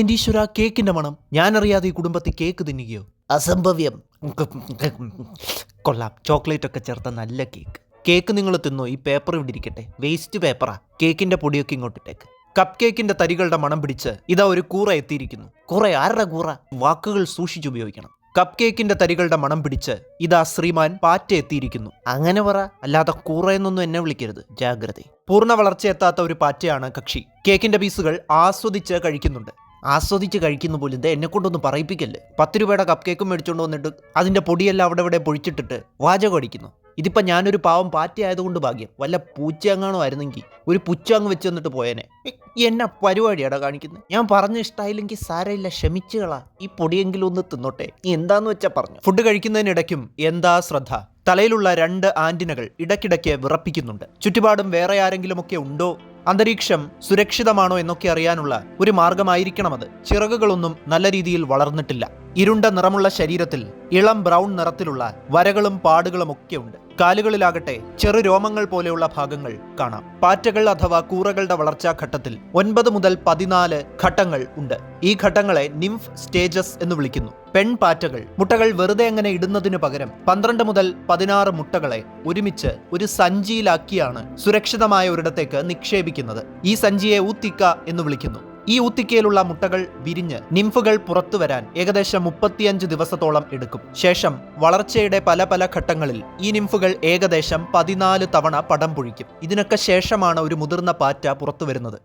എന്റെ ഈശ്വര, കേക്കിന്റെ മണം. ഞാനറിയാതെ ഈ കുടുംബത്തിൽ കേക്ക് തിന്നുകയോ? അസംഭവ്യം. കൊള്ളാം, ചോക്ലേറ്റ് ഒക്കെ ചേർത്ത നല്ല കേക്ക്. കേക്ക് നിങ്ങൾ തിന്നോ? ഈ പേപ്പർ ഇവിടെ ഇരിക്കട്ടെ, വേസ്റ്റ് പേപ്പറാ. കേക്കിന്റെ പൊടിയൊക്കെ ഇങ്ങോട്ടിട്ടേക്ക്. കപ്പ് കേക്കിന്റെ തരികളുടെ മണം പിടിച്ച് ഇതാ ഒരു കൂറ എത്തിയിരിക്കുന്നു. കൂറ? ആരുടെ കൂറ? വാക്കുകൾ സൂക്ഷിച്ചുപയോഗിക്കണം. കപ്പ് കേക്കിന്റെ തരികളുടെ മണം പിടിച്ച് ഇതാ ശ്രീമാൻ പാറ്റ എത്തിയിരിക്കുന്നു. അങ്ങനെ പറ, അല്ലാതെ കൂറ എന്നൊന്നും എന്നെ വിളിക്കരുത്, ജാഗ്രത. പൂർണ്ണ വളർച്ചയെത്താത്ത ഒരു പാറ്റയാണ് കക്ഷി. കേക്കിന്റെ പീസുകൾ ആസ്വദിച്ച് കഴിക്കുന്നുണ്ട്. ആസ്വദിച്ച് കഴിക്കുന്ന പോലും ഇത് എന്നെ കൊണ്ടൊന്നും പറയിപ്പിക്കല്ലേ. 10 രൂപയുടെ കപ്പ് കേക്കും മേടിച്ചുകൊണ്ട് വന്നിട്ട് അതിന്റെ പൊടിയെല്ലാം അവിടെ ഇവിടെ പൊഴിച്ചിട്ടിട്ട് വാചകം അടിക്കുന്നു. ഇതിപ്പോൾ ഞാനൊരു പാവം പാറ്റയായതുകൊണ്ട് ഭാഗ്യം. വല്ല പൂച്ചയങ്ങാണോ ആയിരുന്നെങ്കിൽ ഒരു പുച്ചങ്ങ് വെച്ച് തന്നിട്ട് പോയേനെ. എന്നെ പരിപാടിയാടാ കാണിക്കുന്നത്. ഞാൻ പറഞ്ഞ ഇഷ്ടമായില്ലെങ്കിൽ സാരമില്ല, ക്ഷമിച്ചുകളാ. ഈ പൊടിയെങ്കിലും ഒന്ന് തിന്നോട്ടെ. നീ എന്താന്ന് വെച്ചാൽ പറഞ്ഞു. ഫുഡ് കഴിക്കുന്നതിനിടയ്ക്കും എന്താ ശ്രദ്ധ. തലയിലുള്ള 2 ആന്റിനകൾ ഇടയ്ക്കിടയ്ക്ക് വിറപ്പിക്കുന്നുണ്ട്. ചുറ്റുപാടും വേറെ ആരെങ്കിലുമൊക്കെ ഉണ്ടോ, അന്തരീക്ഷം സുരക്ഷിതമാണോ എന്നൊക്കെ അറിയാനുള്ള ഒരു മാർഗമായിരിക്കണം അത്. ചിറകുകളൊന്നും നല്ല രീതിയിൽ വളർന്നിട്ടില്ല. ഇരുണ്ട നിറമുള്ള ശരീരത്തിൽ ഇളം ബ്രൗൺ നിറത്തിലുള്ള വരകളും പാടുകളും ഒക്കെ ഉണ്ട്. കാലുകളിലാകട്ടെ ചെറു രോമങ്ങൾ പോലെയുള്ള ഭാഗങ്ങൾ കാണാം. പാറ്റകൾ അഥവാ കൂറകളുടെ വളർച്ചാ ഘട്ടത്തിൽ 9 മുതൽ 14 ഘട്ടങ്ങൾ ഉണ്ട്. ഈ ഘട്ടങ്ങളെ നിംഫ് സ്റ്റേജസ് എന്ന് വിളിക്കുന്നു. പെൺപാറ്റകൾ മുട്ടകൾ വെറുതെ അങ്ങനെ ഇടുന്നതിനു പകരം 12 മുതൽ 16 മുട്ടകളെ ഒരുമിച്ച് ഒരു സഞ്ചിയിലാക്കിയാണ് സുരക്ഷിതമായ ഒരിടത്തേക്ക് നിക്ഷേപിക്കുന്നത്. ഈ സഞ്ചിയെ ഊത്തിക്ക എന്ന് വിളിക്കുന്നു. ഈ ഊത്തിക്കയിലുള്ള മുട്ടകൾ വിരിഞ്ഞ് നിംഫുകൾ പുറത്തു വരാൻ ഏകദേശം 35 ദിവസത്തോളം എടുക്കും. ശേഷം വളർച്ചയുടെ പല പല ഘട്ടങ്ങളിൽ ഈ നിംഫുകൾ ഏകദേശം 14 തവണ പടം പൊഴിക്കും. ഇതിനൊക്കെ ശേഷമാണ് ഒരു മുതിർന്ന പാറ്റ പുറത്തു വരുന്നത്.